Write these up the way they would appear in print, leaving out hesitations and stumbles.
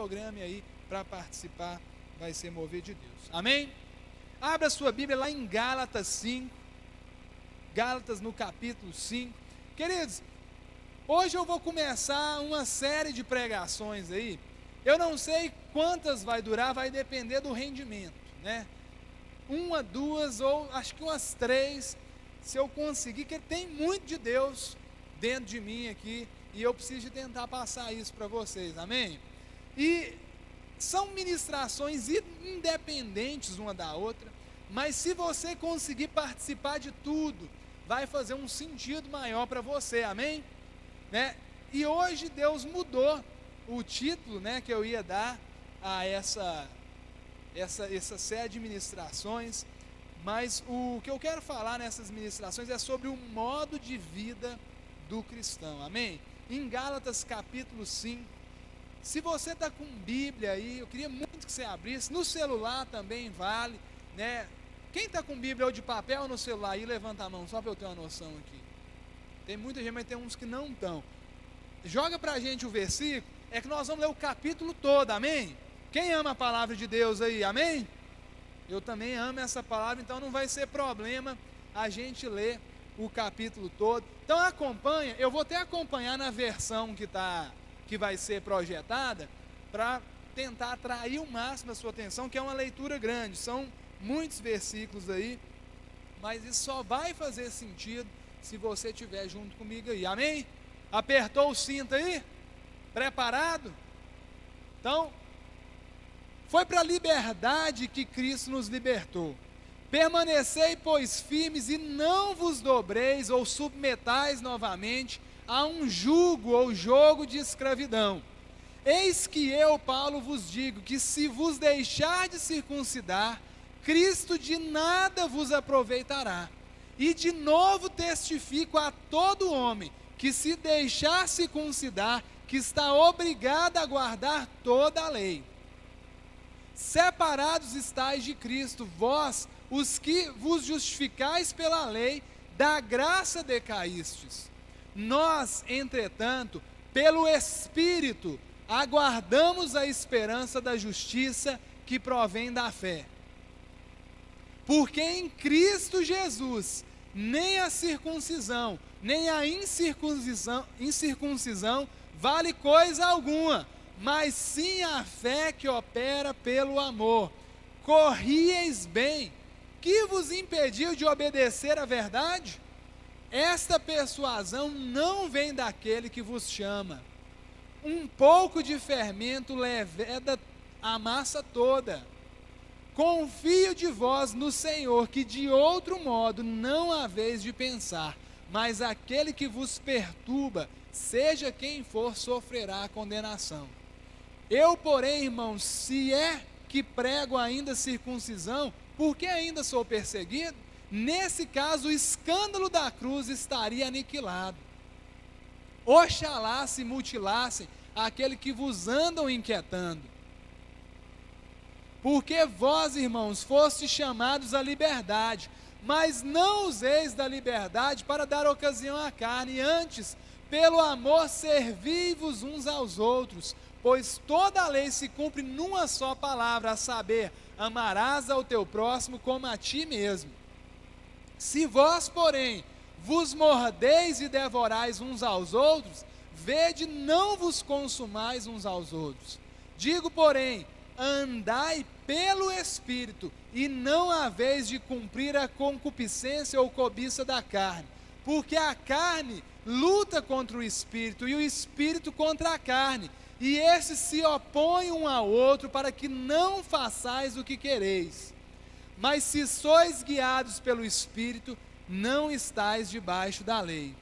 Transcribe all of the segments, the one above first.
programe aí para participar, vai ser mover de Deus. Amém? Abra sua Bíblia lá em Gálatas 5, Gálatas no capítulo 5. Queridos, hoje eu vou começar uma série de pregações aí. Eu não sei quantas vai durar, vai depender do rendimento, né? Uma, duas ou acho que umas 3, se eu conseguir, porque tem muito de Deus dentro de mim aqui, e eu preciso de tentar passar isso para vocês, amém? E são ministrações independentes uma da outra, mas se você conseguir participar de tudo, vai fazer um sentido maior para você, amém? Né? E hoje Deus mudou o título, né, que eu ia dar a essa série de ministrações, mas o que eu quero falar nessas ministrações é sobre o modo de vida do cristão, amém? Em Gálatas capítulo 5, se você está com Bíblia aí, eu queria muito que você abrisse, no celular também vale, né? Quem está com Bíblia ou de papel ou no celular aí, levanta a mão, só para eu ter uma noção aqui. Tem muita gente, mas tem uns que não estão. Joga para a gente o versículo, é que nós vamos ler o capítulo todo, amém? Quem ama a palavra de Deus aí, amém? Eu também amo essa palavra, então não vai ser problema a gente ler o capítulo todo. Então acompanha, eu vou até acompanhar na versão que vai ser projetada, para tentar atrair o máximo a sua atenção, que é uma leitura grande, são muitos versículos aí, mas isso só vai fazer sentido se você estiver junto comigo aí, amém? Apertou o cinto aí? Preparado? Então, foi para a liberdade que Cristo nos libertou. Permanecei, pois, firmes e não vos dobreis ou submetais novamente a um jugo ou jogo de escravidão. Eis que eu, Paulo, vos digo que se vos deixar de circuncidar, Cristo de nada vos aproveitará. E de novo testifico a todo homem que se deixar circuncidar, que está obrigado a guardar toda a lei. Separados estáis de Cristo, vós, os que vos justificais pela lei, da graça decaístes. Nós, entretanto, pelo Espírito, aguardamos a esperança da justiça que provém da fé. Porque em Cristo Jesus, nem a circuncisão, nem a incircuncisão vale coisa alguma, mas sim a fé que opera pelo amor. Corrieis bem, que vos impediu de obedecer à verdade? Esta persuasão não vem daquele que vos chama. Um pouco de fermento leveda a massa toda. Confio de vós no Senhor, que de outro modo não haveis de pensar, mas aquele que vos perturba, seja quem for, sofrerá a condenação. Eu, porém, irmãos, se é que prego ainda circuncisão, por que ainda sou perseguido? Nesse caso, o escândalo da cruz estaria aniquilado. Oxalá se mutilassem aquele que vos andam inquietando. Porque vós, irmãos, fostes chamados à liberdade, mas não useis da liberdade para dar ocasião à carne, antes, pelo amor, servi-vos uns aos outros, pois toda a lei se cumpre numa só palavra, a saber, amarás ao teu próximo como a ti mesmo. Se vós, porém, vos mordeis e devorais uns aos outros, vede, não vos consumais uns aos outros. Digo, porém, andai pelo Espírito, e não haveis de cumprir a concupiscência ou cobiça da carne, porque a carne luta contra o Espírito, e o Espírito contra a carne, e esses se opõem um ao outro, para que não façais o que quereis. Mas se sois guiados pelo Espírito, não estáis debaixo da lei.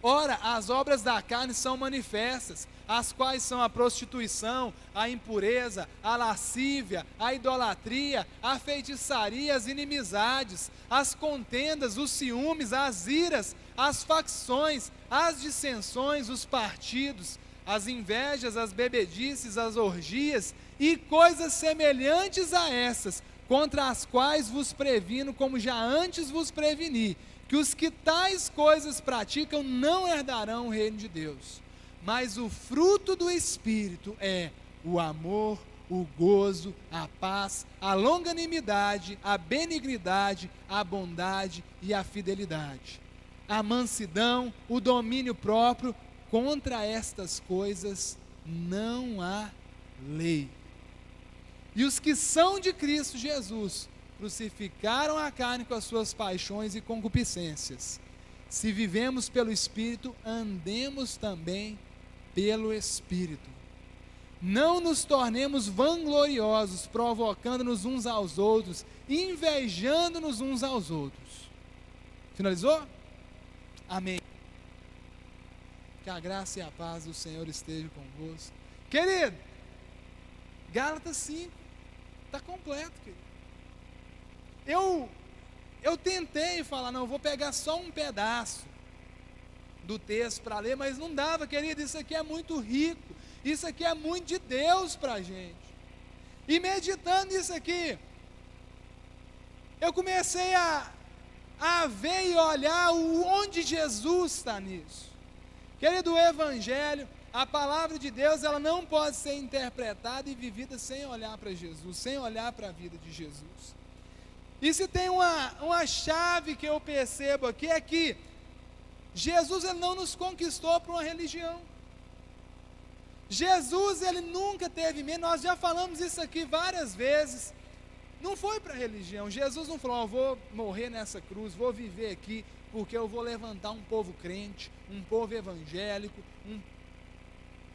Ora, as obras da carne são manifestas, as quais são a prostituição, a impureza, a lascívia, a idolatria, a feitiçaria, as inimizades, as contendas, os ciúmes, as iras, as facções, as dissensões, os partidos, as invejas, as bebedices, as orgias e coisas semelhantes a essas, contra as quais vos previno, como já antes vos preveni, que os que tais coisas praticam não herdarão o reino de Deus. Mas o fruto do Espírito é o amor, o gozo, a paz, a longanimidade, a benignidade, a bondade e a fidelidade. A mansidão, o domínio próprio, contra estas coisas não há lei. E os que são de Cristo Jesus crucificaram a carne com as suas paixões e concupiscências. Se vivemos pelo Espírito, andemos também pelo Espírito. Não nos tornemos vangloriosos, provocando-nos uns aos outros, invejando-nos uns aos outros. Finalizou? Amém. Que a graça e a paz do Senhor estejam convosco. Querido, Gálatas 5, está completo, querido. Eu tentei falar, não, eu vou pegar só um pedaço do texto para ler, mas não dava, querido, isso aqui é muito rico, isso aqui é muito de Deus para a gente. E meditando nisso aqui, eu comecei a ver e olhar onde Jesus está nisso. Querido, o Evangelho, a palavra de Deus, ela não pode ser interpretada e vivida sem olhar para Jesus, sem olhar para a vida de Jesus. E se tem uma chave que eu percebo aqui, é que Jesus, ele não nos conquistou por uma religião. Jesus, ele nunca teve medo, nós já falamos isso aqui várias vezes, não foi para a religião. Jesus não falou, vou morrer nessa cruz, vou viver aqui, porque eu vou levantar um povo crente, um povo evangélico.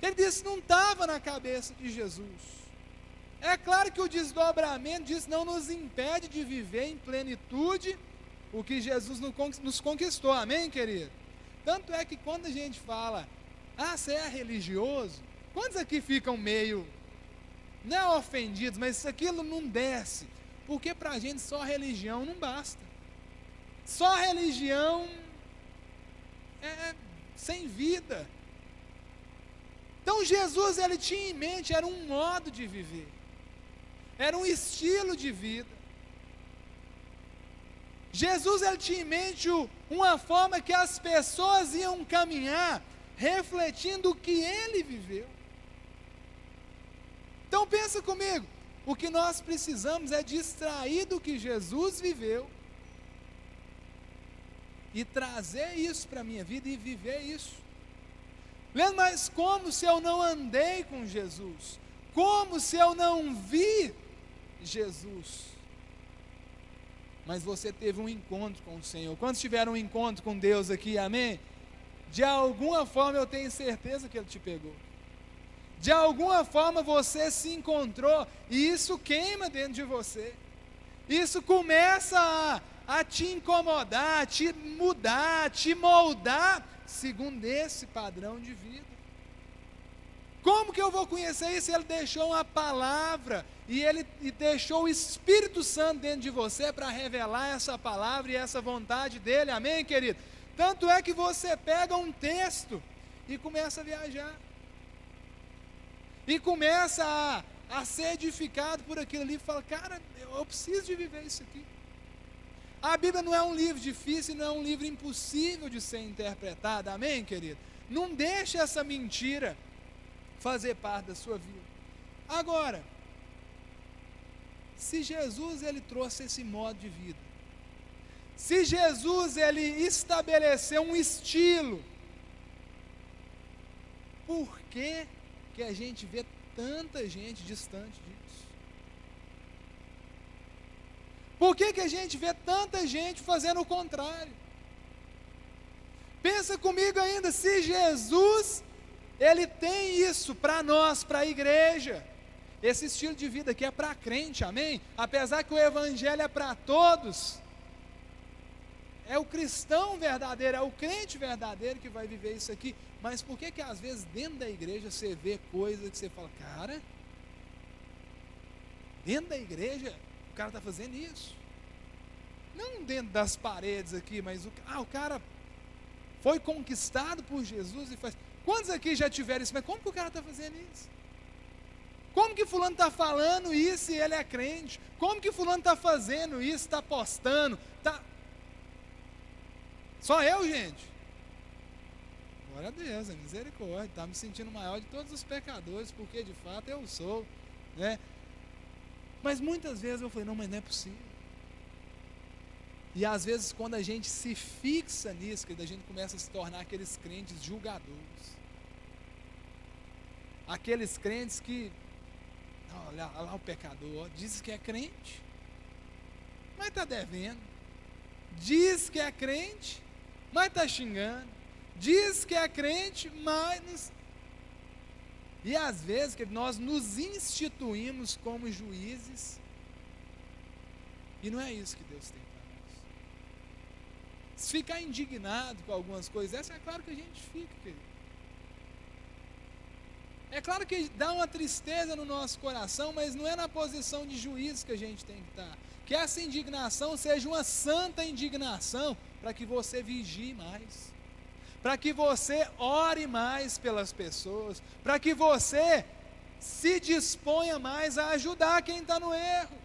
Ele disse, não estava na cabeça de Jesus. É claro que o desdobramento disso não nos impede de viver em plenitude o que Jesus nos conquistou, amém, querido? Tanto é que quando a gente fala, você é religioso, quantos aqui ficam meio, não é ofendidos, mas aquilo não desce, porque para a gente só religião não basta, só religião é sem vida. Então Jesus, ele tinha em mente, era um modo de viver, era um estilo de vida. Jesus, ele tinha em mente uma forma que as pessoas iam caminhar refletindo o que ele viveu. Então pensa comigo, o que nós precisamos é distrair do que Jesus viveu e trazer isso para a minha vida e viver isso. Leandro, mas como se eu não andei com Jesus? Como se eu não vi Jesus? Mas você teve um encontro com o Senhor. Quantos tiveram um encontro com Deus aqui, amém? De alguma forma eu tenho certeza que Ele te pegou. De alguma forma você se encontrou, e isso queima dentro de você. Isso começa a te incomodar, a te mudar, a te moldar, segundo esse padrão de vida. Como que eu vou conhecer isso? Ele deixou uma palavra, e Ele deixou o Espírito Santo dentro de você para revelar essa palavra e essa vontade dEle, amém, querido? Tanto é que você pega um texto e começa a viajar, e começa a ser edificado por aquilo ali, e fala, cara, eu preciso de viver isso aqui. A Bíblia não é um livro difícil, não é um livro impossível de ser interpretado, amém, querido? Não deixe essa mentira fazer parte da sua vida. Agora, se Jesus, ele trouxe esse modo de vida, se Jesus, ele estabeleceu um estilo, por que a gente vê tanta gente distante disso? Por que a gente vê tanta gente fazendo o contrário? Pensa comigo ainda, se Jesus, ele tem isso para nós, para a igreja, esse estilo de vida aqui é para crente, amém? Apesar que o evangelho é para todos, é o cristão verdadeiro, é o crente verdadeiro que vai viver isso aqui. Mas por que às vezes dentro da igreja você vê coisas que você fala, cara, dentro da igreja o cara está fazendo isso? Não dentro das paredes aqui, mas o cara foi conquistado por Jesus e faz. Quantos aqui já tiveram isso? Mas como que o cara está fazendo isso? Como que fulano está falando isso e ele é crente? Como que fulano está fazendo isso, está postando? Só eu, gente? glória a Deus, é misericórdia. Está me sentindo maior de todos os pecadores, porque de fato eu sou, né? Mas muitas vezes eu falei, não, mas não é possível. E às vezes quando a gente se fixa nisso, a gente começa a se tornar aqueles crentes julgadores. Aqueles crentes que, olha lá o pecador, diz que é crente, mas está devendo. Diz que é crente, mas está xingando. Diz que é crente, mas... E às vezes que nós nos instituímos como juízes, e não é isso que Deus tem para nós. Se ficar indignado com algumas coisas, é claro que a gente fica, querido. É claro que dá uma tristeza no nosso coração, mas não é na posição de juiz que a gente tem que estar. Que essa indignação seja uma santa indignação, para que você vigie mais, para que você ore mais pelas pessoas, para que você se disponha mais a ajudar quem está no erro.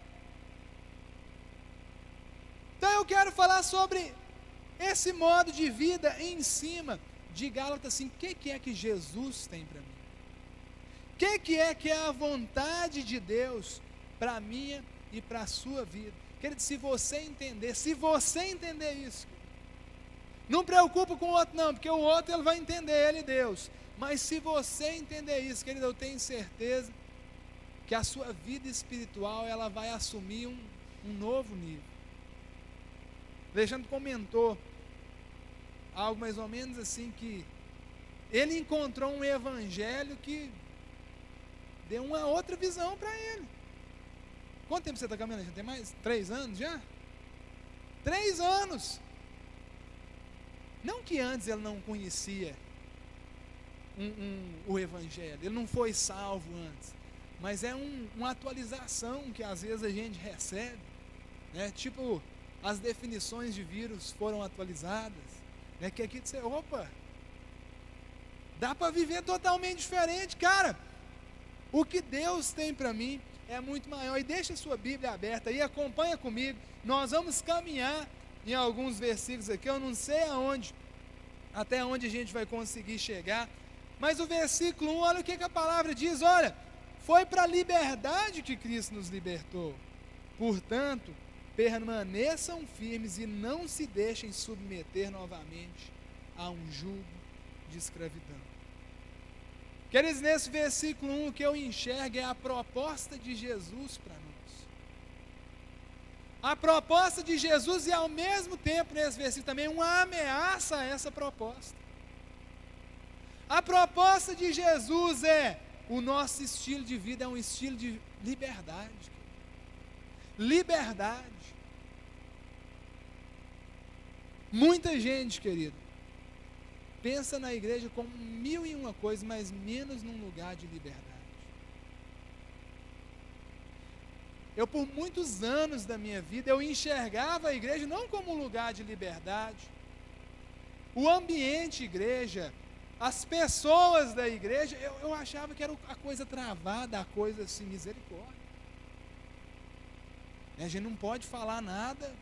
Então eu quero falar sobre esse modo de vida em cima de Gálatas, assim, o que é que Jesus tem para mim? O que é a vontade de Deus para a minha e para a sua vida? Querido, se você entender isso, não preocupa com o outro não, porque o outro ele vai entender, ele e Deus. Mas se você entender isso, querido, eu tenho certeza que a sua vida espiritual ela vai assumir um novo nível. Alexandre comentou algo mais ou menos assim, que ele encontrou um evangelho que deu uma outra visão para ele. Quanto tempo você está caminhando? Já tem mais? 3 anos já? 3 anos. Não que antes ele não conhecia o evangelho, ele não foi salvo antes, mas é uma atualização que às vezes a gente recebe, né? Tipo, as definições de vírus foram atualizadas, né? Que aqui você, opa, dá para viver totalmente diferente, cara. O que Deus tem para mim é muito maior. E deixa a sua Bíblia aberta aí, acompanha comigo. Nós vamos caminhar em alguns versículos aqui, eu não sei até onde a gente vai conseguir chegar, mas o versículo 1, olha o que a palavra diz, olha, foi para a liberdade que Cristo nos libertou, portanto, permaneçam firmes e não se deixem submeter novamente a um jugo de escravidão. Queridos, nesse versículo 1, o que eu enxergo é a proposta de Jesus para nós. A proposta de Jesus e ao mesmo tempo, nesse versículo também, uma ameaça a essa proposta. A proposta de Jesus é, o nosso estilo de vida é um estilo de liberdade. Liberdade. Muita gente, querido, pensa na igreja como 1001 coisas, mas menos num lugar de liberdade. Eu, por muitos anos da minha vida, eu enxergava a igreja não como um lugar de liberdade. O ambiente igreja, as pessoas da igreja, eu achava que era a coisa travada, a coisa assim, misericórdia. A gente não pode falar nada.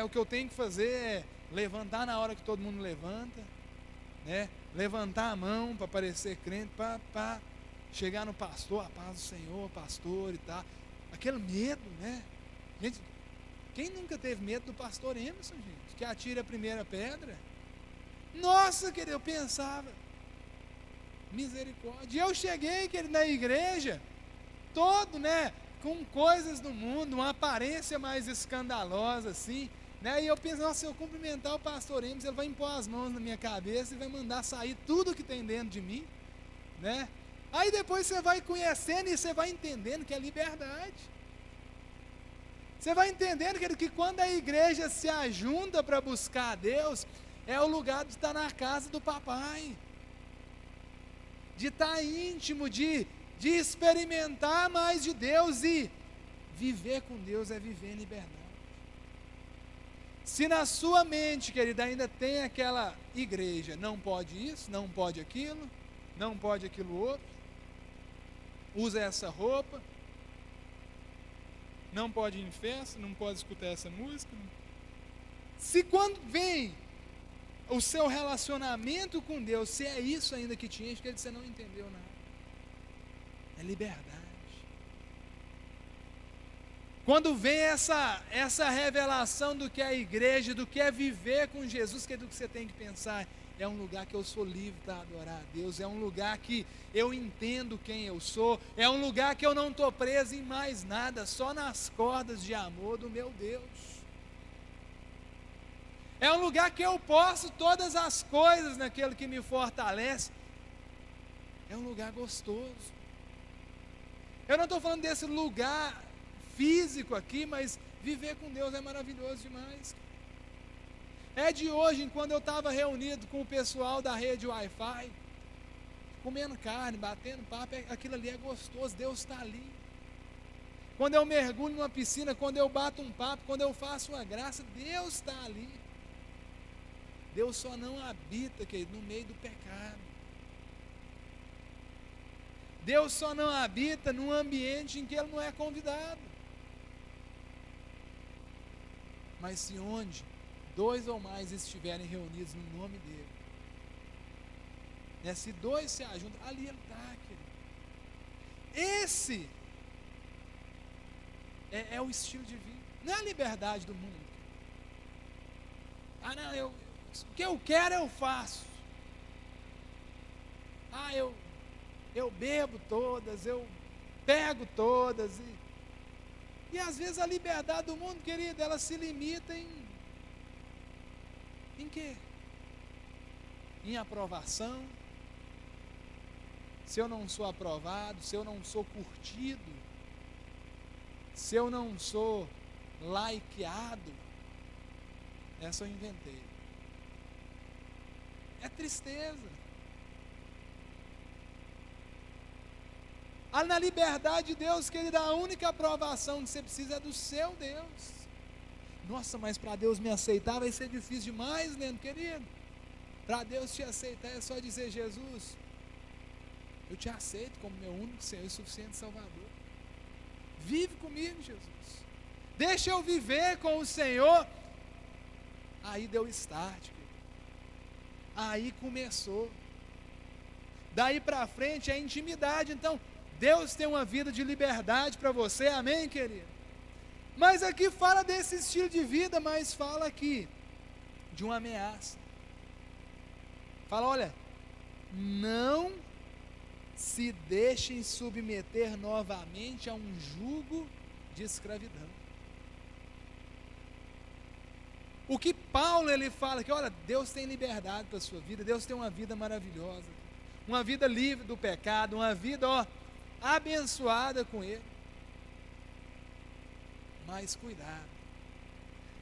O que eu tenho que fazer é levantar na hora que todo mundo levanta, levantar a mão para parecer crente, para chegar no pastor, a paz do Senhor, pastor e tal. Aquele medo, né? Gente, quem nunca teve medo do pastor Emerson, gente? Que atira a primeira pedra? Nossa, querido, eu pensava, misericórdia. E eu cheguei, querido, na igreja, todo, com coisas do mundo, uma aparência mais escandalosa, assim, e eu pensei, nossa, se eu cumprimentar o pastor Emerson, ele vai impor as mãos na minha cabeça e vai mandar sair tudo que tem dentro de mim, Aí depois você vai conhecendo e você vai entendendo que é liberdade. Você vai entendendo que quando a igreja se ajunta para buscar a Deus, é o lugar de estar na casa do papai, de estar íntimo, de experimentar mais de Deus, e viver com Deus é viver em liberdade. Se na sua mente, querida, ainda tem aquela igreja, não pode isso, não pode aquilo, não pode aquilo outro, usa essa roupa, não pode ir em festa, não pode escutar essa música. Se quando vem o seu relacionamento com Deus, se é isso ainda que te enche, que você não entendeu nada. É liberdade. Quando vem essa revelação do que é a igreja, do que é viver com Jesus, que é do que você tem que pensar, é um lugar que eu sou livre para adorar a Deus, é um lugar que eu entendo quem eu sou, é um lugar que eu não estou preso em mais nada, só nas cordas de amor do meu Deus. É um lugar que eu posso todas as coisas naquele que me fortalece. É um lugar gostoso. Eu não estou falando desse lugar físico aqui, mas viver com Deus é maravilhoso demais. É de hoje, quando eu estava reunido com o pessoal da rede Wi-Fi, comendo carne, batendo papo, aquilo ali é gostoso, Deus está ali. Quando eu mergulho numa piscina, quando eu bato um papo, quando eu faço uma graça, Deus está ali. Deus só não habita, querido, no meio do pecado. Deus só não habita num ambiente em que Ele não é convidado. Mas se onde 2 ou mais estiverem reunidos no nome dEle, né, se 2 se ajuntam, ali Ele está, querido. Esse é o estilo de vida, não é a liberdade do mundo. Ah, não, o que eu quero eu faço. Ah, eu bebo todas, eu pego todas. E às vezes a liberdade do mundo, querido, ela se limita em quê? Em aprovação. Se eu não sou aprovado, se eu não sou curtido, se eu não sou likeado, essa eu inventei. É tristeza. Na liberdade de Deus, querido, a única aprovação que você precisa é do seu Deus. Nossa, mas para Deus me aceitar vai ser difícil demais, Leandro, querido. Para Deus te aceitar é só dizer: Jesus, eu te aceito como meu único Senhor e suficiente Salvador. Vive comigo, Jesus. Deixa eu viver com o Senhor. Aí deu start, querido. Aí começou. Daí para frente é intimidade. Então, Deus tem uma vida de liberdade para você, amém, querido? Mas aqui fala desse estilo de vida, mas fala aqui de uma ameaça. Fala, olha, não se deixem submeter novamente a um jugo de escravidão. O que Paulo ele fala que, olha, Deus tem liberdade para a sua vida, Deus tem uma vida maravilhosa, uma vida livre do pecado, uma vida, abençoada com Ele. Mas cuidado,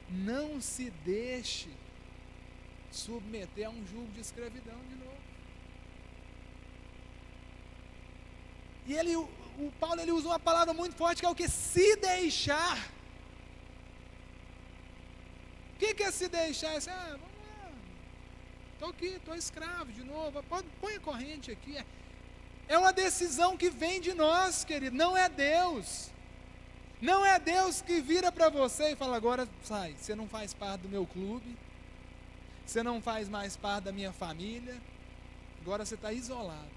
não se deixe submeter a um jugo de escravidão de novo. E o Paulo ele usa uma palavra muito forte que é o que? Se deixar. O que é se deixar? É assim, vamos lá, estou aqui, estou escravo de novo, põe a corrente aqui. É uma decisão que vem de nós, querido, não é Deus. Não é Deus que vira para você e fala: agora sai, você não faz parte do meu clube, você não faz mais parte da minha família, agora você está isolado.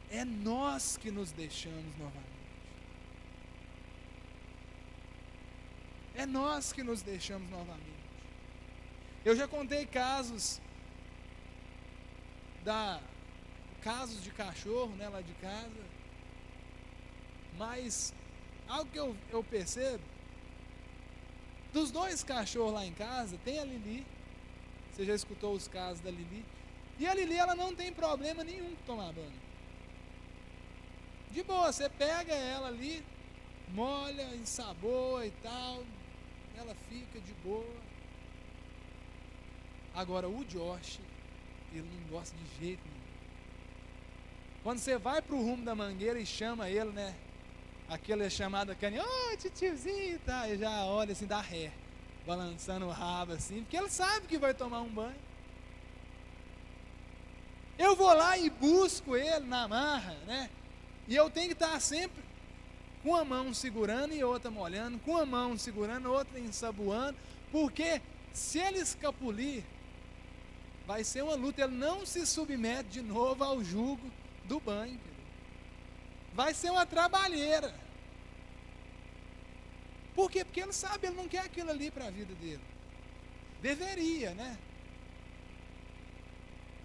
É nós que nos deixamos novamente. É nós que nos deixamos novamente. Eu já contei casos de cachorro, né, lá de casa. Mas algo que eu percebo, dos 2 cachorros lá em casa, tem a Lili. Você já escutou os casos da Lili? E a Lili, ela não tem problema nenhum com tomar banho. De boa, você pega ela ali, molha, ensaboa e tal, ela fica de boa. Agora o Josh, ele não gosta de jeito nenhum. Quando você vai para o rumo da mangueira e chama ele, né? Aquele chamado caninho, titiozinho, tá? Ele já olha assim, dá ré, balançando o rabo assim, porque ele sabe que vai tomar um banho. Eu vou lá e busco ele na marra, né? E eu tenho que estar sempre com a mão segurando e outra molhando, com a mão segurando, outra ensaboando, porque se ele escapulir, vai ser uma luta. Ele não se submete de novo ao jugo do banho, querido. Vai ser uma trabalheira. Por quê? Porque ele sabe, ele não quer aquilo ali para a vida dele. Deveria, né?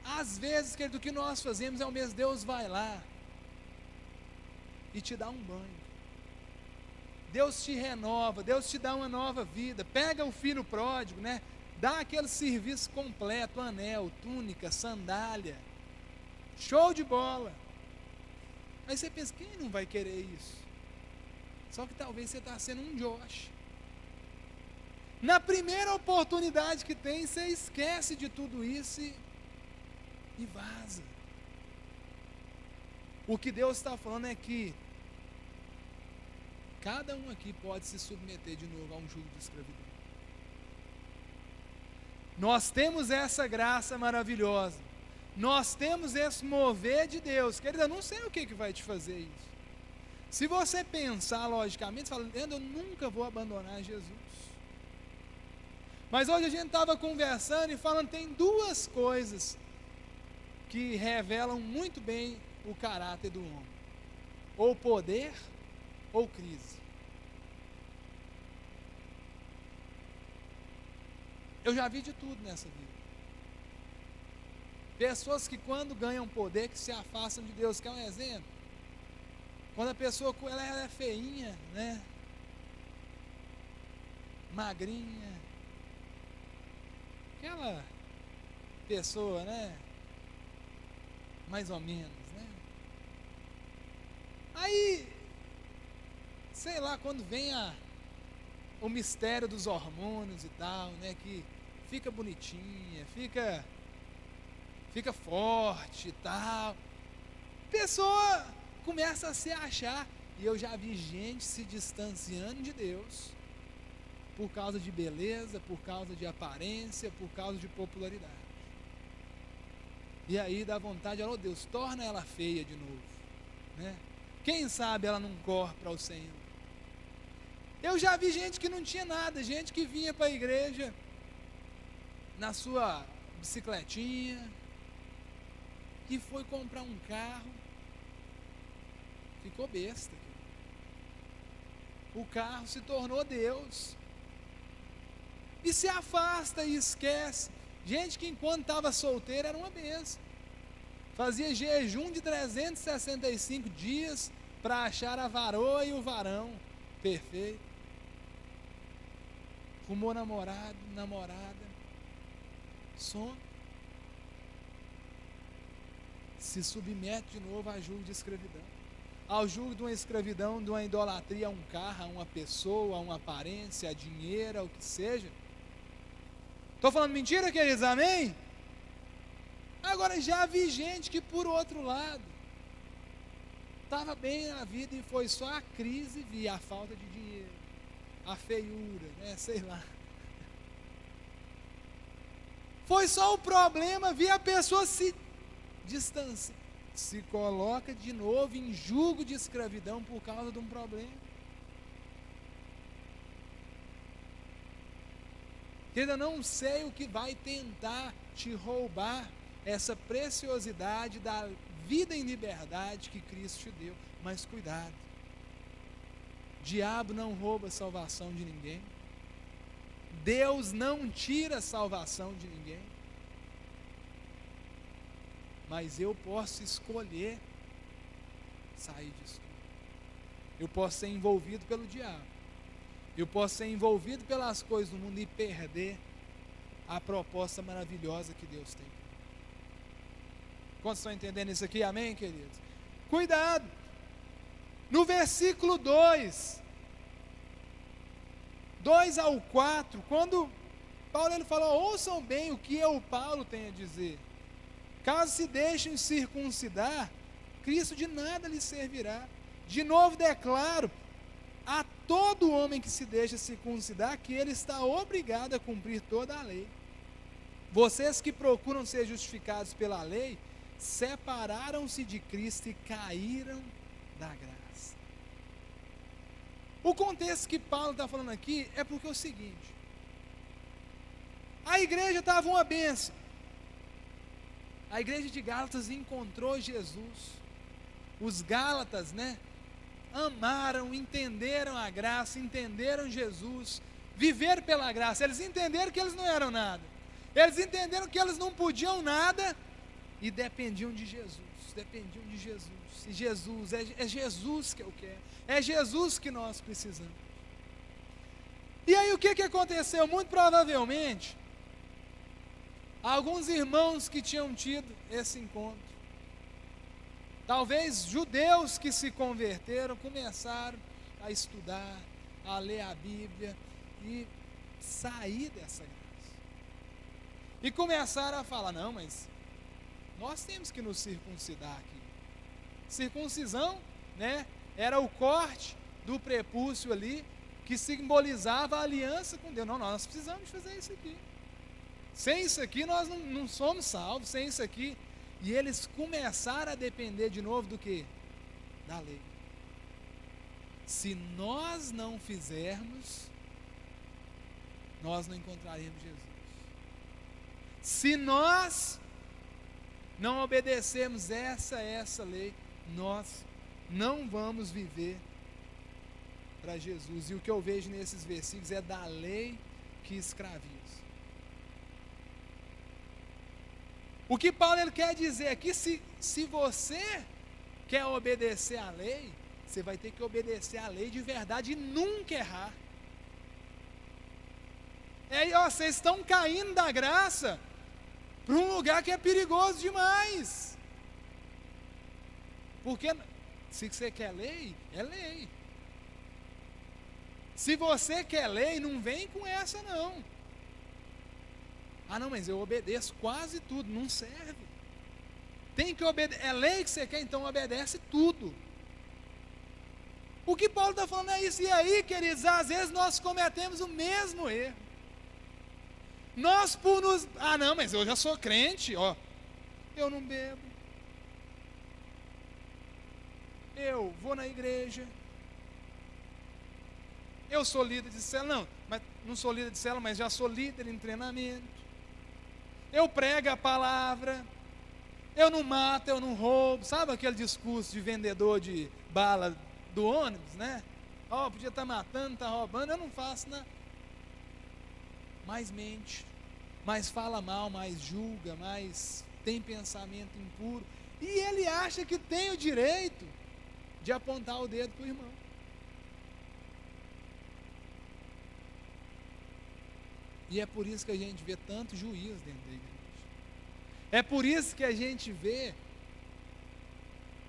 Às vezes, querido, o que nós fazemos é o mesmo. Deus vai lá e te dá um banho. Deus te renova, Deus te dá uma nova vida. Pega o filho pródigo, né? Dá aquele serviço completo, anel, túnica, sandália. Show de bola. Aí você pensa, quem não vai querer isso? Só que talvez você está sendo um Josh. Na primeira oportunidade que tem, você esquece de tudo isso e vaza. O que Deus está falando é que cada um aqui pode se submeter de novo a um jugo de escravidão. Nós temos essa graça maravilhosa. Nós temos esse mover de Deus. Querida, eu não sei o que vai te fazer isso. Se você pensar logicamente, você fala, Leandro, eu nunca vou abandonar Jesus. Mas hoje a gente estava conversando e falando, tem duas coisas que revelam muito bem o caráter do homem. Ou poder, ou crise. Eu já vi de tudo nessa vida. Pessoas que quando ganham poder, que se afastam de Deus. Quer um exemplo? Quando a pessoa, ela é feinha, né? Magrinha. Aquela pessoa, né? Mais ou menos, né? Aí, sei lá, quando vem o mistério dos hormônios e tal, né? Que fica bonitinha, fica forte e tal. Pessoa começa a se achar. E eu já vi gente se distanciando de Deus por causa de beleza, por causa de aparência, por causa de popularidade. E aí dá vontade, oh Deus, torna ela feia de novo, né? Quem sabe ela não corre para o Senhor. Eu já vi gente que não tinha nada, gente que vinha para a igreja na sua bicicletinha e foi comprar um carro, ficou besta. O carro se tornou Deus. E se afasta e esquece. Gente que enquanto estava solteira era uma bênção. Fazia jejum de 365 dias para achar a varoa e o varão perfeito. Arrumou namorado, namorada. Some. Se submete de novo a jugo de escravidão. Ao jugo de uma escravidão, de uma idolatria a um carro, a uma pessoa, a uma aparência, a dinheiro, ao que seja. Estou falando mentira, queridos? Amém? Agora, já vi gente que, por outro lado, estava bem na vida e foi só a crise vir, a falta de dinheiro, a feiura, né? Sei lá. Foi só o problema vir, a pessoa se distancia, se coloca de novo em jugo de escravidão por causa de um problema. Querida, não sei o que vai tentar te roubar essa preciosidade da vida em liberdade que Cristo te deu. Mas cuidado. O diabo não rouba a salvação de ninguém. Deus não tira a salvação de ninguém. Mas eu posso escolher sair disso. Eu posso ser envolvido pelo diabo. Eu posso ser envolvido pelas coisas do mundo e perder a proposta maravilhosa que Deus tem. Quantos estão entendendo isso aqui? Amém, queridos? Cuidado! No versículo 2 ao 4, quando Paulo ele falou, ouçam bem o que eu, Paulo, tenho a dizer. Caso se deixem circuncidar, Cristo de nada lhes servirá. De novo declaro, a todo homem que se deixa circuncidar, que ele está obrigado a cumprir toda a lei. Vocês que procuram ser justificados pela lei, separaram-se de Cristo e caíram da graça. O contexto que Paulo está falando aqui é porque é o seguinte: a igreja estava uma bênção, A igreja de Gálatas encontrou Jesus. Os Gálatas, né, amaram, entenderam a graça, entenderam Jesus, viveram pela graça. Eles entenderam que eles não eram nada. Eles entenderam que eles não podiam nada e dependiam de Jesus. Dependiam de Jesus. E Jesus, é Jesus que eu quero. É Jesus que nós precisamos. E aí o que aconteceu? Muito provavelmente, alguns irmãos que tinham tido esse encontro, talvez judeus que se converteram, começaram a estudar, a ler a Bíblia e sair dessa graça. E começaram a falar, não, mas nós temos que nos circuncidar aqui. Circuncisão, né, era o corte do prepúcio ali, que simbolizava a aliança com Deus. Não, nós precisamos fazer isso aqui. Sem isso aqui nós não somos salvos, sem isso aqui. E eles começaram a depender de novo do quê? Da lei. Se nós não fizermos, nós não encontraremos Jesus. Se nós não obedecermos essa lei, nós não vamos viver para Jesus. E o que eu vejo nesses versículos é da lei que escraviza. O que Paulo ele quer dizer aqui, se você quer obedecer à lei, você vai ter que obedecer à lei de verdade e nunca errar. Vocês estão caindo da graça para um lugar que é perigoso demais. Porque se você quer lei, é lei. Se você quer lei, não vem com essa não. Ah não, mas eu obedeço quase tudo, não serve. Tem que obedecer, é lei que você quer, então obedece tudo. O que Paulo está falando é isso. E aí, queridos, às vezes nós cometemos o mesmo erro. Nós por nos... Ah não, mas eu já sou crente, ó. Eu não bebo. Eu vou na igreja. Eu sou líder de célula, não, mas não sou líder de célula, mas já sou líder em treinamento. Eu prego a palavra. Eu não mato, eu não roubo. Sabe aquele discurso de vendedor de bala do ônibus, né? Ó, podia estar matando, estar roubando, eu não faço nada. Mais mente, mais fala mal, mais julga, mais tem pensamento impuro. E ele acha que tem o direito de apontar o dedo para o irmão. E é por isso que a gente vê tanto juízo dentro da igreja. É por isso que a gente vê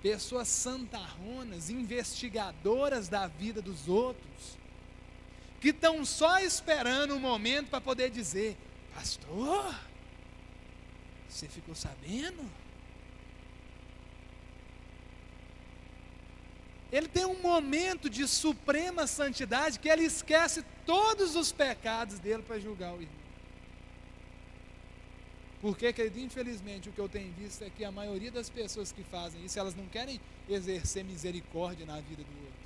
pessoas santarronas, investigadoras da vida dos outros, que estão só esperando um momento para poder dizer: pastor, você ficou sabendo? Ele tem um momento de suprema santidade que ele esquece todos os pecados dele para julgar o irmão. Porque, querido, infelizmente o que eu tenho visto é que a maioria das pessoas que fazem isso, elas não querem exercer misericórdia na vida do outro.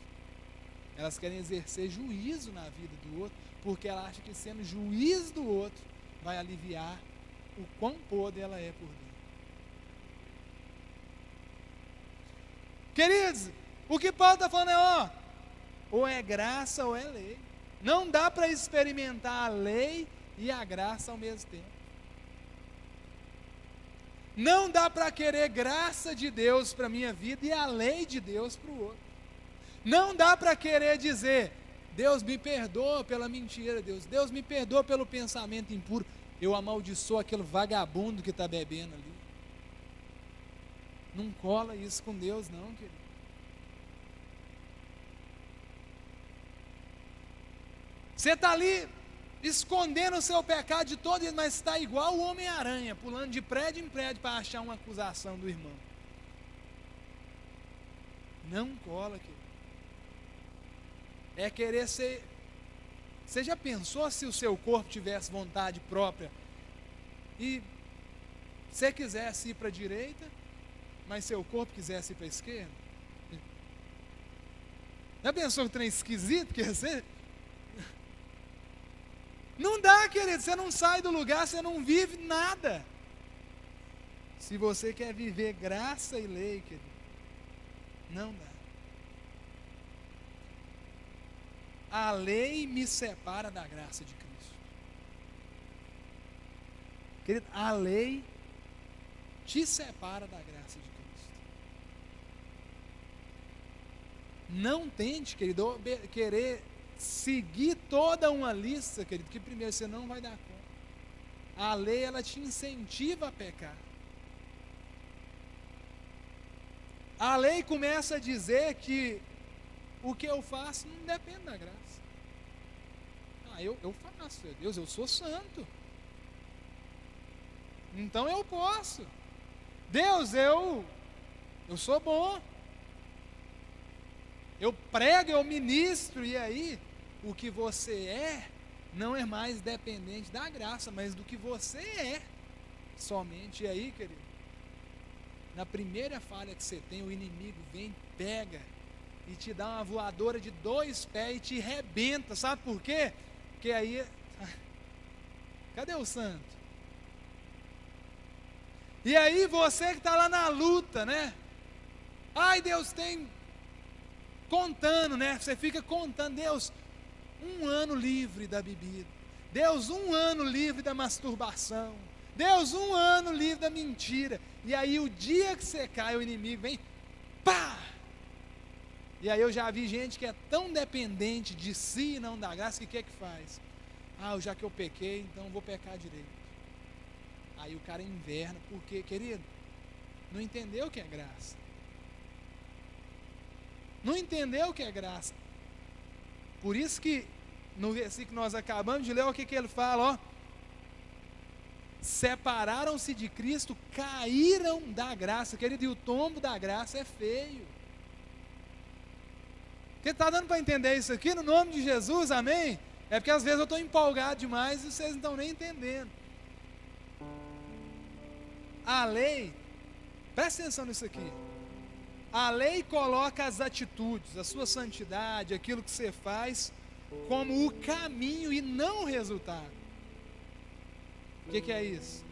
Elas querem exercer juízo na vida do outro, porque ela acha que sendo juiz do outro vai aliviar o quão podre ela é por dentro. Queridos, o que Paulo está falando é, ou é graça ou é lei. Não dá para experimentar a lei e a graça ao mesmo tempo. Não dá para querer graça de Deus para a minha vida e a lei de Deus para o outro. Não dá para querer dizer: Deus me perdoa pela mentira, Deus me perdoa pelo pensamento impuro. Eu amaldiçoo aquele vagabundo que está bebendo ali. Não cola isso com Deus não, querido. Você está ali escondendo o seu pecado de todo dia, mas está igual o Homem-Aranha, pulando de prédio em prédio para achar uma acusação do irmão. Não cola, querido. É querer ser... Você já pensou se o seu corpo tivesse vontade própria e você quisesse ir para a direita, mas seu corpo quisesse ir para a esquerda? Já pensou que trem esquisito que ia ser? Não dá, querido, você não sai do lugar, você não vive nada. Se você quer viver graça e lei, querido, não dá. A lei me separa da graça de Cristo. Querido, a lei te separa da graça de Cristo. Não tente, querido, querer seguir toda uma lista, querido, que primeiro você não vai dar conta. A lei, ela te incentiva a pecar. A lei começa a dizer que o que eu faço não depende da graça. Eu faço, Deus, eu sou santo. Então eu posso. Deus, eu sou bom. Eu prego, eu ministro, e aí, o que você é, não é mais dependente da graça, mas do que você é, somente. E aí, querido, na primeira falha que você tem, o inimigo vem, pega, e te dá uma voadora de 2 pés e te rebenta. Sabe por quê? Porque aí, cadê o santo? E aí você que está lá na luta, né? Ai, Deus tem contando, né? Você fica contando, Deus, 1 ano livre da bebida. Deus, 1 ano livre da masturbação. Deus, 1 ano livre da mentira. E aí o dia que você cai, o inimigo vem, pá! E aí eu já vi gente que é tão dependente de si e não da graça, que o que faz? Já que eu pequei, então vou pecar direito. Aí o cara inverna, porque, querido, não entendeu o que é graça. Não entendeu o que é graça. Por isso que no versículo que nós acabamos de ler, o que ele fala, ó. Separaram-se de Cristo, caíram da graça, querido, e o tombo da graça é feio. Porque está dando para entender isso aqui no nome de Jesus, amém? É porque às vezes eu estou empolgado demais e vocês não estão nem entendendo. A lei, presta atenção nisso aqui. A lei coloca as atitudes, a sua santidade, aquilo que você faz, como o caminho e não o resultado. O que é isso?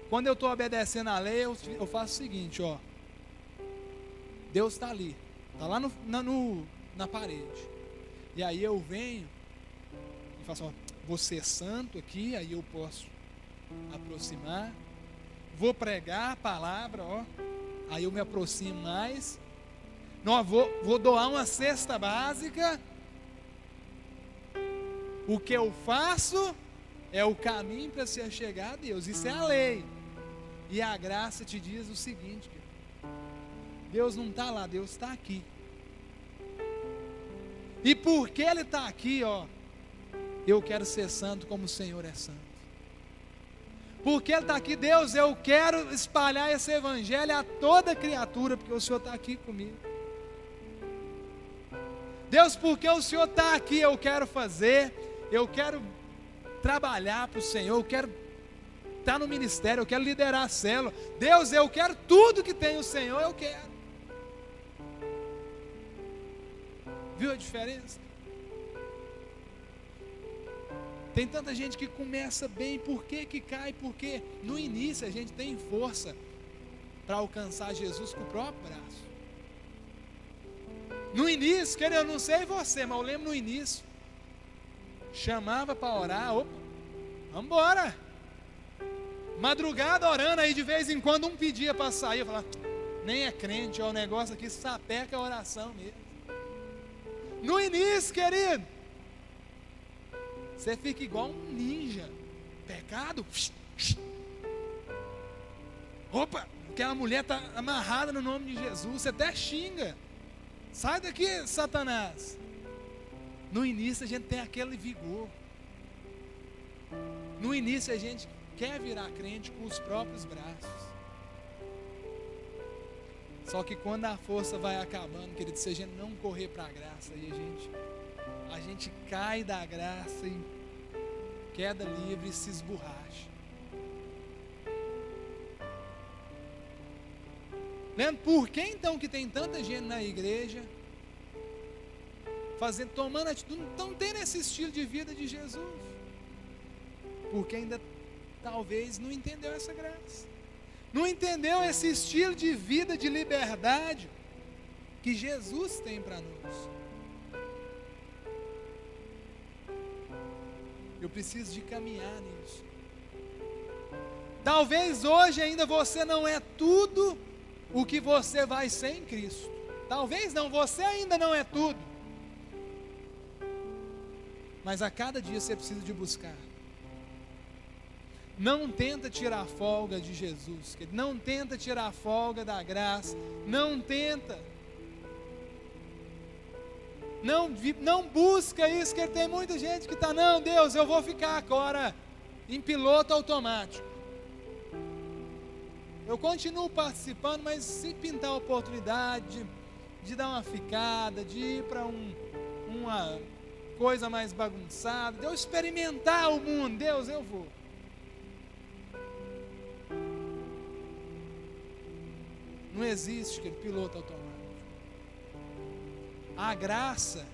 Quando eu estou obedecendo a lei, eu faço o seguinte, ó. Deus está ali, está lá na parede. E aí eu venho e faço, ó, vou ser santo aqui, aí eu posso aproximar. Vou pregar a palavra, ó. Aí eu me aproximo mais. Não, vou doar uma cesta básica. O que eu faço é o caminho para se chegar a Deus. Isso é a lei. E a graça te diz o seguinte, querido. Deus não está lá, Deus está aqui. E porque Ele está aqui, ó, eu quero ser santo como o Senhor é santo. Porque Ele está aqui, Deus, eu quero espalhar esse evangelho a toda criatura, porque o Senhor está aqui comigo. Deus, porque o Senhor está aqui, eu quero fazer, eu quero trabalhar para o Senhor, eu quero estar no ministério, eu quero liderar a célula. Deus, eu quero tudo que tem o Senhor, eu quero. Viu a diferença? Tem tanta gente que começa bem, por que cai? Porque no início a gente tem força para alcançar Jesus com o próprio braço. No início, querido, eu não sei você, mas eu lembro no início, chamava para orar, opa, vamos embora. Madrugada orando, aí de vez em quando um pedia para sair, eu falava, nem é crente, ó, o negócio aqui sapeca a oração mesmo. No início, querido, você fica igual um ninja. Pecado. Opa, aquela mulher está amarrada no nome de Jesus. Você até xinga. Sai daqui, Satanás. No início a gente tem aquele vigor. No início a gente quer virar crente com os próprios braços. Só que quando a força vai acabando, querido, se a gente não correr para a graça, aí a gente cai da graça e queda livre e se esborracha. Lembra, por que então que tem tanta gente na igreja tomando atitude, não estão tendo esse estilo de vida de Jesus? Porque ainda talvez não entendeu essa graça. não entendeu esse estilo de vida de liberdade que Jesus tem para nós. Eu preciso de caminhar nisso. Talvez hoje ainda você não é tudo o que você vai ser em Cristo. Talvez não, você ainda não é tudo. Mas a cada dia você precisa de buscar. Não tenta tirar folga de Jesus, não tenta tirar folga da graça, não tenta. Não busca isso, que tem muita gente que está, não, Deus, eu vou ficar agora em piloto automático. Eu continuo participando, mas se pintar a oportunidade de dar uma ficada, de ir para uma coisa mais bagunçada, de eu experimentar o mundo, Deus, eu vou. Não existe aquele piloto automático. A graça,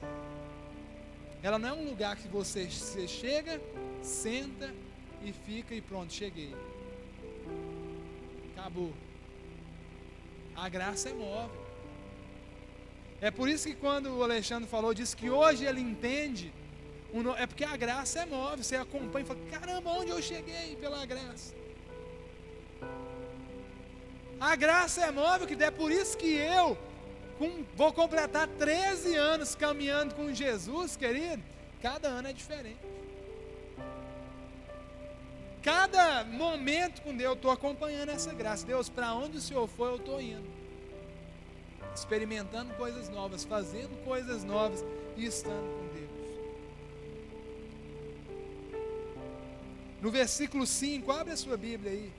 ela não é um lugar que você chega, senta e fica e pronto, cheguei. Acabou. A graça é móvel. É por isso que quando o Alexandre falou, disse que hoje ele entende, é porque a graça é móvel, você acompanha e fala, caramba, onde eu cheguei pela graça? A graça é móvel, que é por isso que eu vou completar 13 anos caminhando com Jesus, querido. Cada ano é diferente. Cada momento com Deus, eu estou acompanhando essa graça. Deus, para onde o Senhor for, eu estou indo. Experimentando coisas novas, fazendo coisas novas e estando com Deus. No versículo 5, abre a sua Bíblia aí.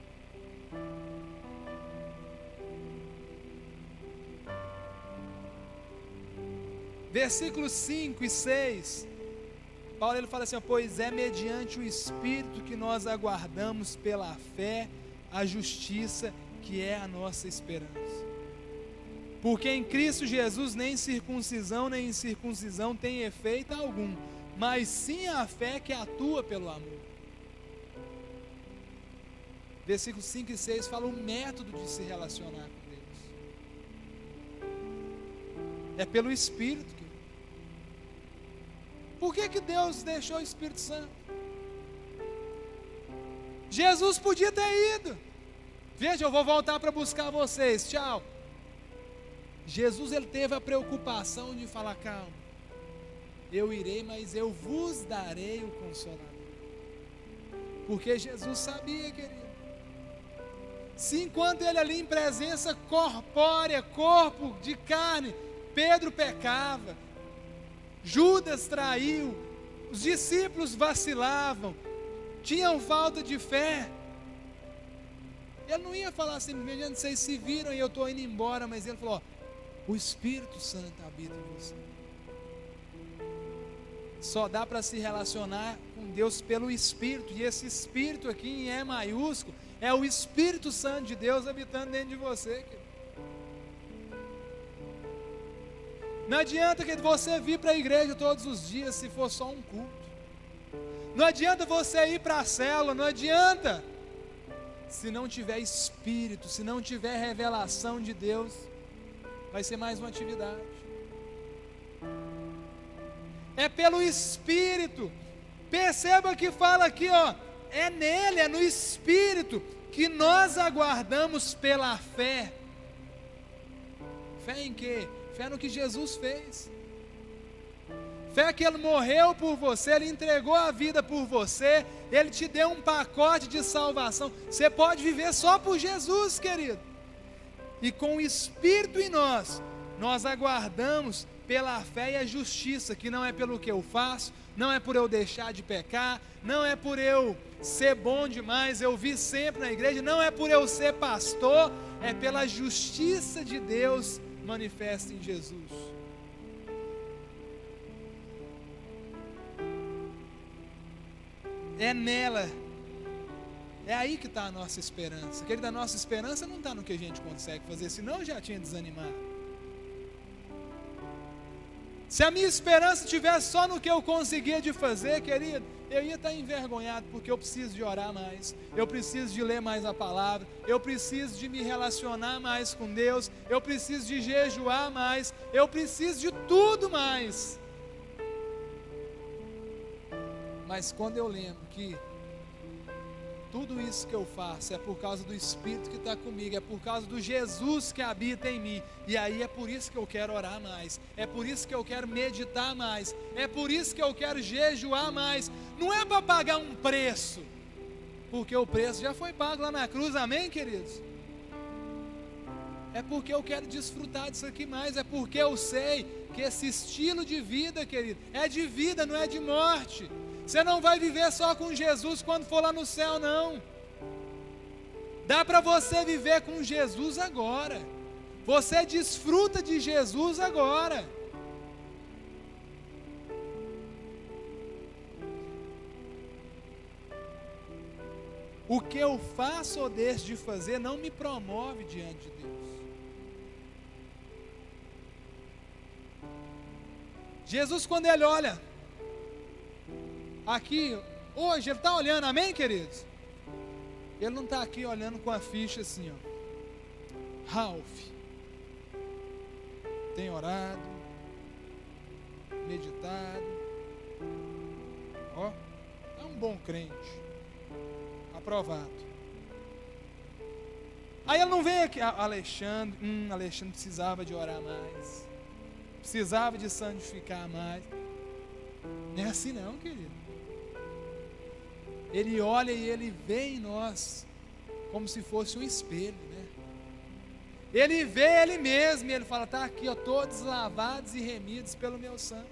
Versículos 5 e 6, Paulo ele fala assim, pois é mediante o Espírito que nós aguardamos pela fé a justiça que é a nossa esperança. Porque em Cristo Jesus nem circuncisão nem incircuncisão tem efeito algum, mas sim a fé que atua pelo amor. Versículos 5 e 6 fala o método de se relacionar com Deus. É pelo Espírito. Por que Deus deixou o Espírito Santo? Jesus podia ter ido. Veja, eu vou voltar para buscar vocês, tchau. Jesus ele teve a preocupação de falar, calma, eu irei, mas eu vos darei o Consolador. Porque Jesus sabia, querido, se enquanto ele ali em presença corpórea, corpo de carne, Pedro pecava, Judas traiu, os discípulos vacilavam, tinham falta de fé, ele não ia falar assim, vocês se viram e eu estou indo embora, mas ele falou, o Espírito Santo habita em você. Só dá para se relacionar com Deus pelo Espírito, e esse Espírito aqui em E maiúsculo, é o Espírito Santo de Deus habitando dentro de você, querido. Não adianta que você vir para a igreja todos os dias se for só um culto. Não adianta você ir para a célula, não adianta. Se não tiver Espírito, se não tiver revelação de Deus, vai ser mais uma atividade. É pelo Espírito. Perceba que fala aqui, ó, é nele, é no Espírito que nós aguardamos pela fé. Fé em quê? Fé no que Jesus fez. Fé que Ele morreu por você, Ele entregou a vida por você, Ele te deu um pacote de salvação. Você pode viver só por Jesus, querido. E com o Espírito em nós, nós aguardamos pela fé e a justiça, que não é pelo que eu faço, não é por eu deixar de pecar, não é por eu ser bom demais, eu vi sempre na igreja, não é por eu ser pastor, é pela justiça de Deus manifesta em Jesus. É nela, é aí que está a nossa esperança. Querida, a nossa esperança não está no que a gente consegue fazer, senão eu já tinha desanimado. Se a minha esperança estivesse só no que eu conseguia de fazer, querido, eu ia estar envergonhado, porque eu preciso de orar mais, eu preciso de ler mais a palavra, eu preciso de me relacionar mais com Deus, eu preciso de jejuar mais, eu preciso de tudo mais. Mas quando eu lembro que tudo isso que eu faço é por causa do Espírito que está comigo, é por causa do Jesus que habita em mim, e aí é por isso que eu quero orar mais, é por isso que eu quero meditar mais, é por isso que eu quero jejuar mais. Não é para pagar um preço, porque o preço já foi pago lá na cruz, amém, queridos? É porque eu quero desfrutar disso aqui mais, é porque eu sei que esse estilo de vida, querido, é de vida, não é de morte. Você não vai viver só com Jesus quando for lá no céu, não. Dá para você viver com Jesus agora. Você desfruta de Jesus agora. O que eu faço ou deixo de fazer não me promove diante de Deus. Jesus, quando Ele olha aqui, hoje Ele está olhando, amém, queridos? Ele não está aqui olhando com a ficha assim, ó. Ralph tem orado, meditado, ó, é um bom crente, aprovado. Aí ele não vem aqui, Alexandre precisava de orar mais, precisava de santificar mais. Não é assim não, querido. Ele olha e Ele vê em nós como se fosse um espelho, né? Ele vê Ele mesmo e Ele fala, está aqui, ó, todos lavados e remidos pelo meu sangue.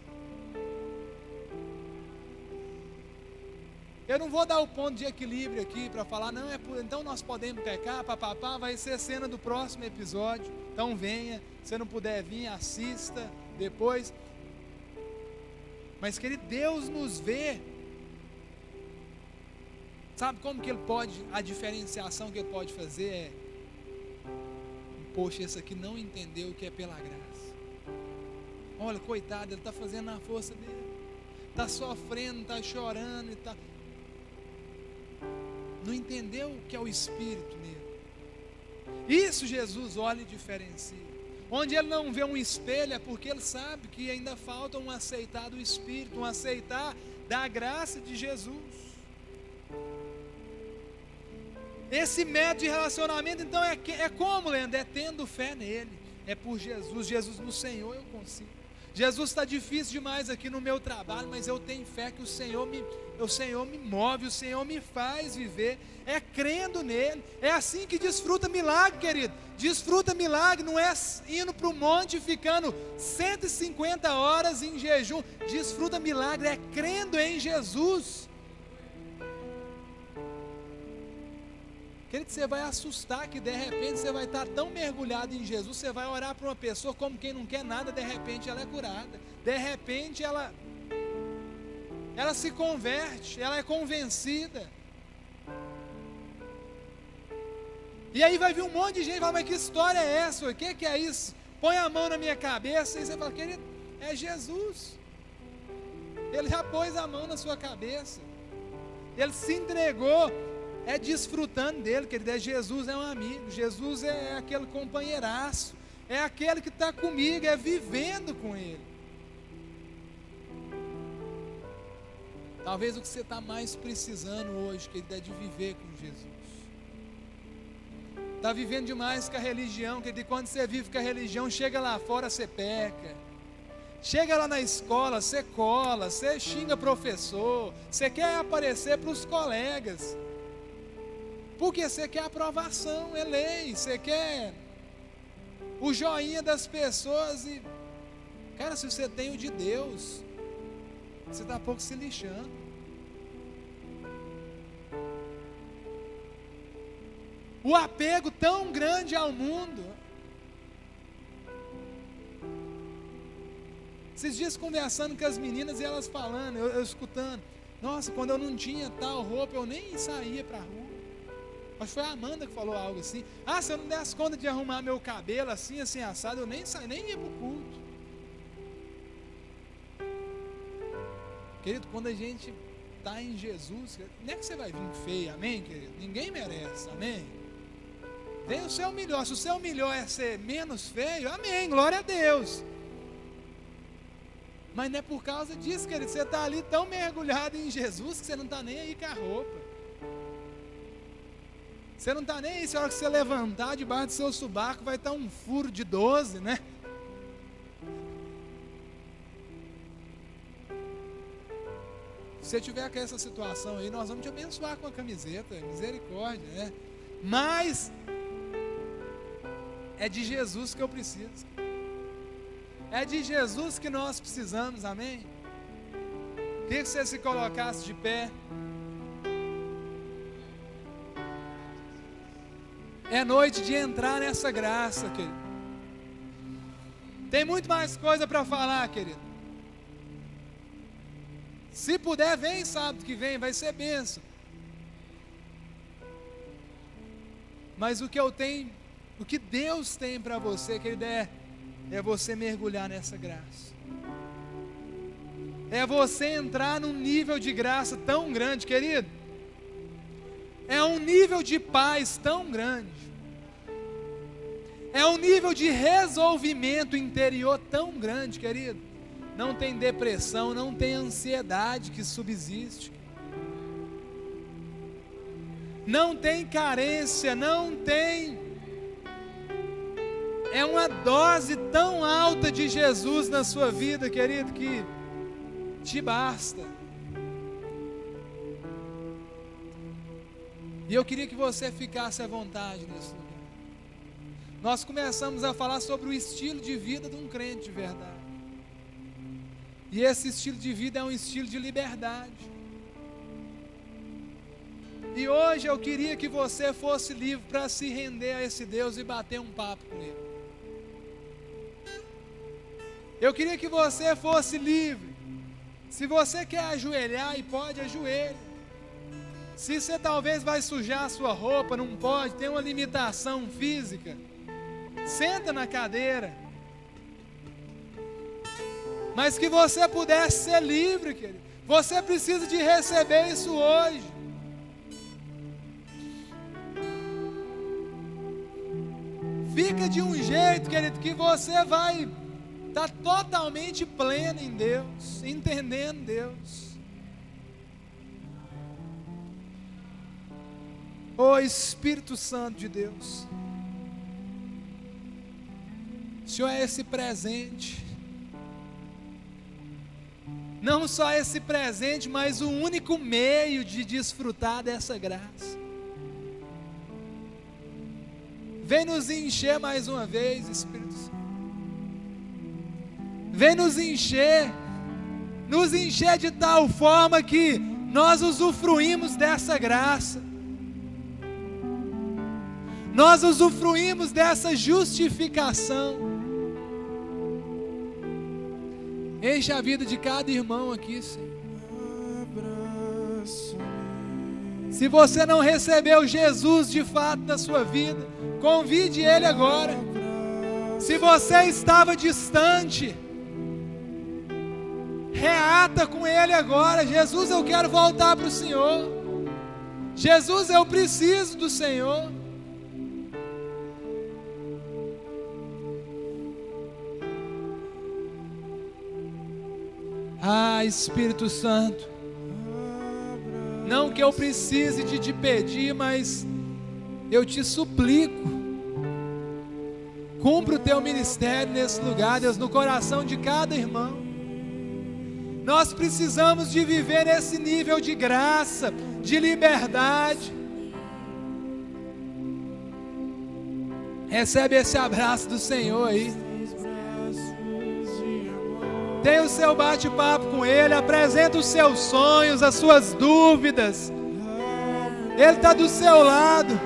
Eu não vou dar o ponto de equilíbrio aqui para falar, não, então nós podemos pecar, papapá, vai ser cena do próximo episódio, então venha, se não puder vir, assista depois. Mas, querido, Deus nos vê. Sabe como que Ele pode, a diferenciação que Ele pode fazer é, poxa, esse aqui não entendeu o que é pela graça. Olha, coitado, ele está fazendo na força dele, está sofrendo, está chorando, não entendeu o que é o Espírito nele. Isso Jesus olha e diferencia. Onde Ele não vê um espelho é porque Ele sabe que ainda falta um aceitar do Espírito, um aceitar da graça de Jesus. Esse método de relacionamento, então, é como, Leandro? É tendo fé nele, é por Jesus. Jesus no Senhor eu consigo. Jesus, está difícil demais aqui no meu trabalho, mas eu tenho fé que o Senhor me move, o Senhor me faz viver. É crendo nele. É assim que desfruta milagre, querido. Desfruta milagre, não é indo para o monte e ficando 150 horas em jejum. Desfruta milagre, é crendo em Jesus. Querido, você vai assustar que de repente você vai estar tão mergulhado em Jesus, você vai orar para uma pessoa como quem não quer nada, de repente ela é curada, de repente ela se converte, ela é convencida. E aí vai vir um monte de gente e fala, mas que história é essa? O que é isso? Põe a mão na minha cabeça, e você fala, querido, é Jesus. Ele já pôs a mão na sua cabeça, Ele se entregou. É desfrutando dele, querido. É Jesus, é um amigo. Jesus é aquele companheiraço, é aquele que está comigo, é vivendo com Ele. Talvez o que você está mais precisando hoje, querido, é de viver com Jesus. Está vivendo demais com a religião, querido. Quando você vive com a religião, chega lá fora, você peca. Chega lá na escola, você cola, você xinga professor, você quer aparecer para os colegas. Porque você quer aprovação, é lei, você quer o joinha das pessoas. E, cara, se você tem o de Deus, você está pouco se lixando. O apego tão grande ao mundo. Esses dias conversando com as meninas e elas falando, eu escutando, nossa, quando eu não tinha tal roupa, eu nem saía para a rua. Acho que foi a Amanda que falou algo assim. Se eu não desse conta de arrumar meu cabelo assim, assim, assado, eu nem saía, nem ia para o culto. Querido, quando a gente está em Jesus, não é que você vai vir feio, amém, querido? Ninguém merece, amém? Dê o seu melhor. Se o seu melhor é ser menos feio, amém, glória a Deus. Mas não é por causa disso, querido. Você está ali tão mergulhado em Jesus que você não está nem aí com a roupa. Você não está nem aí. Se a hora que você levantar debaixo do seu sobaco vai estar um furo de 12, né? Se você tiver com essa situação aí, nós vamos te abençoar com a camiseta, misericórdia, né? Mas é de Jesus que eu preciso. É de Jesus que nós precisamos, amém? Queria que você se colocasse de pé. É noite de entrar nessa graça, querido. Tem muito mais coisa para falar, querido. Se puder, vem sábado que vem, vai ser bênção. Mas o que eu tenho, o que Deus tem para você, querido, é você mergulhar nessa graça. É você entrar num nível de graça tão grande, querido. É um nível de paz tão grande. É um nível de resolvimento interior tão grande, querido. Não tem depressão, não tem ansiedade que subsiste. Não tem carência, não tem. É uma dose tão alta de Jesus na sua vida, querido, que te basta. E eu queria que você ficasse à vontade nesse lugar. Nós começamos a falar sobre o estilo de vida de um crente de verdade. E esse estilo de vida é um estilo de liberdade. E hoje eu queria que você fosse livre para se render a esse Deus e bater um papo com Ele. Eu queria que você fosse livre. Se você quer ajoelhar, e pode, ajoelhe. Se você talvez vai sujar a sua roupa, não pode, tem uma limitação física, senta na cadeira. Mas que você pudesse ser livre, querido. Você precisa de receber isso hoje. Fica de um jeito, querido, que você vai estar totalmente pleno em Deus, entendendo Deus. Ô Espírito Santo de Deus, o Senhor é esse presente. Não só esse presente, mas o único meio de desfrutar dessa graça. Vem nos encher mais uma vez, Espírito Santo. Vem nos encher de tal forma que nós usufruímos dessa graça. Nós usufruímos dessa justificação. Enche a vida de cada irmão aqui, Senhor. Se você não recebeu Jesus de fato na sua vida, convide Ele agora. Se você estava distante, reata com Ele agora. Jesus, eu quero voltar para o Senhor. Jesus, eu preciso do Senhor. Ah, Espírito Santo, não que eu precise de te pedir, mas eu te suplico, cumpra o teu ministério nesse lugar, Deus, no coração de cada irmão. Nós precisamos de viver nesse nível de graça, de liberdade. Recebe esse abraço do Senhor aí. Tenha o seu bate-papo com Ele, apresenta os seus sonhos, as suas dúvidas. Ele está do seu lado.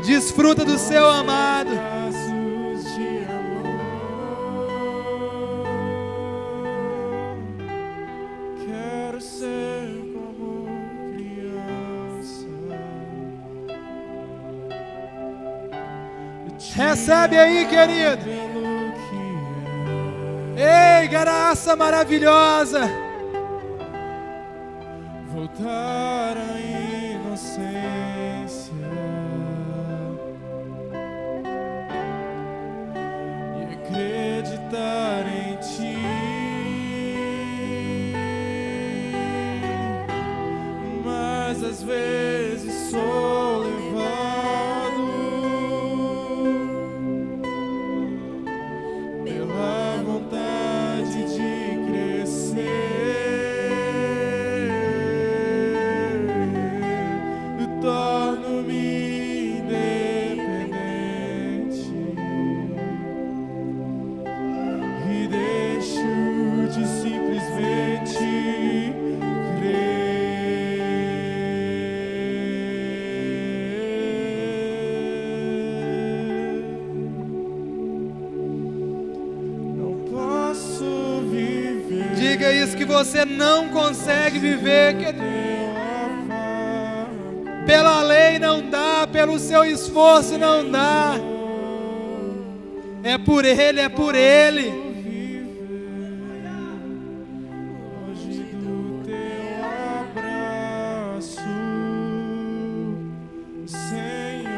Desfruta do seu amado. Recebe aí, querido. Ei, graça maravilhosa. Voltar à inocência e acreditar em ti, mas às vezes sou levado pela vontade de crescer. Torno-me independente e deixo de simplesmente crer. Não posso viver. Diga isso que você não consegue viver, querido. Pela lei não dá, pelo seu esforço não dá. É por Ele, é por Ele. Longe do teu abraço, Senhor,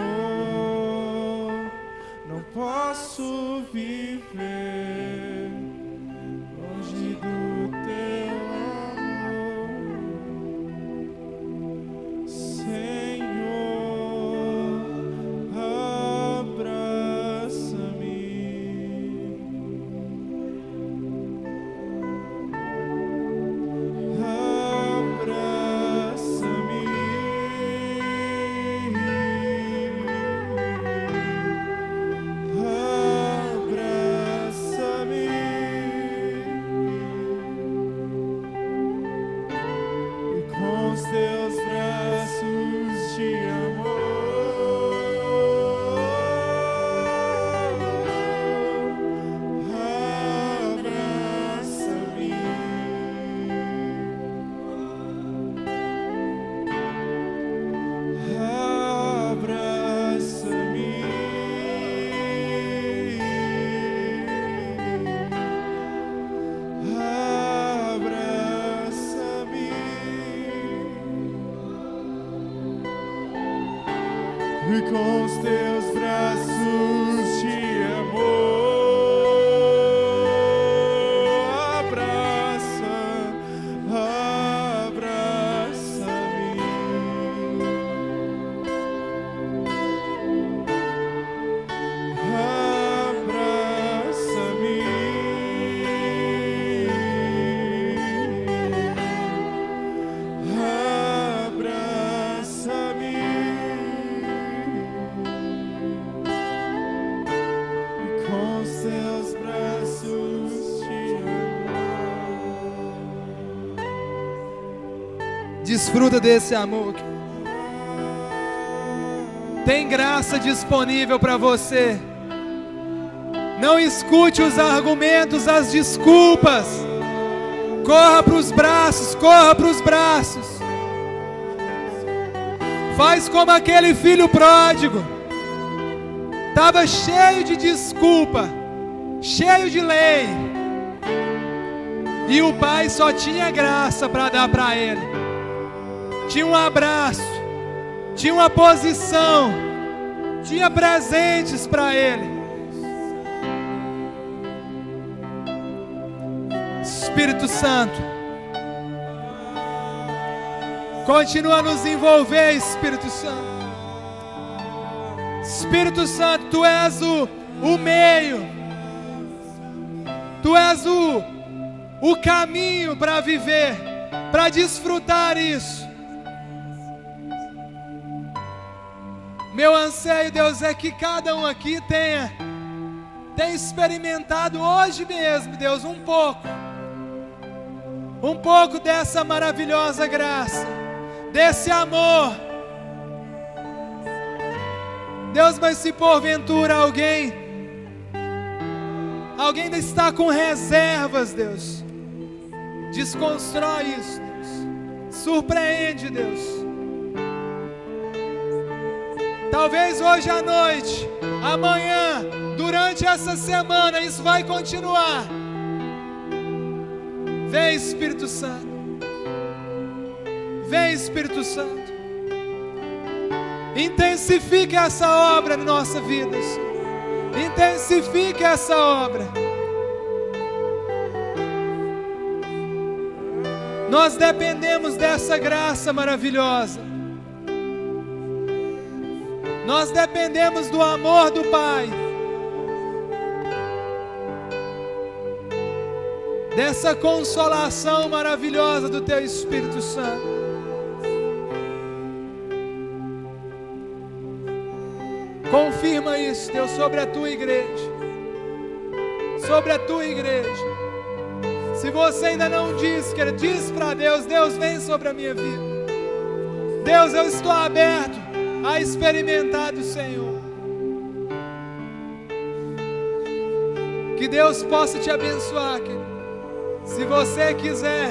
não posso viver longe do teu amor, Senhor, abraça-me. E com os teus braços de amor, abraça-me. Desfruta desse amor. Tem graça disponível para você. Não escute os argumentos, as desculpas. Corra para os braços, corra para os braços. Faz como aquele filho pródigo. Estava cheio de desculpa, cheio de lei. E o pai só tinha graça para dar para ele. Tinha um abraço, tinha uma posição, tinha presentes para ele. Espírito Santo, continua a nos envolver, Espírito Santo. Espírito Santo, Tu és o meio, Tu és o caminho para viver, para desfrutar isso. Meu anseio, Deus, é que cada um aqui tenha experimentado hoje mesmo, Deus, um pouco dessa maravilhosa graça, desse amor. Deus, mas se porventura alguém ainda está com reservas, Deus, desconstrói isso, Deus. Surpreende, Deus. Talvez hoje à noite, amanhã, durante essa semana, isso vai continuar. Vem, Espírito Santo. Vem, Espírito Santo. Intensifique essa obra na nossa vida. Intensifique essa obra. Nós dependemos dessa graça maravilhosa. Nós dependemos do amor do Pai. Dessa consolação maravilhosa do Teu Espírito Santo. Confirma isso, Deus, sobre a Tua igreja. Sobre a Tua igreja. Se você ainda não disse, querido, diz para Deus: Deus, vem sobre a minha vida. Deus, eu estou aberto a experimentar do Senhor. Que Deus possa te abençoar, querido. Se você quiser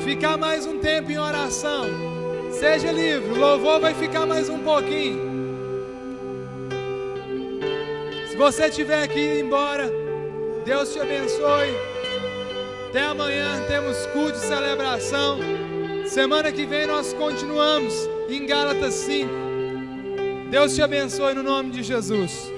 ficar mais um tempo em oração, seja livre, o louvor vai ficar mais um pouquinho. Se você tiver que ir embora, Deus te abençoe. Até amanhã temos culto de celebração. Semana que vem nós continuamos em Gálatas 5. Deus te abençoe no nome de Jesus.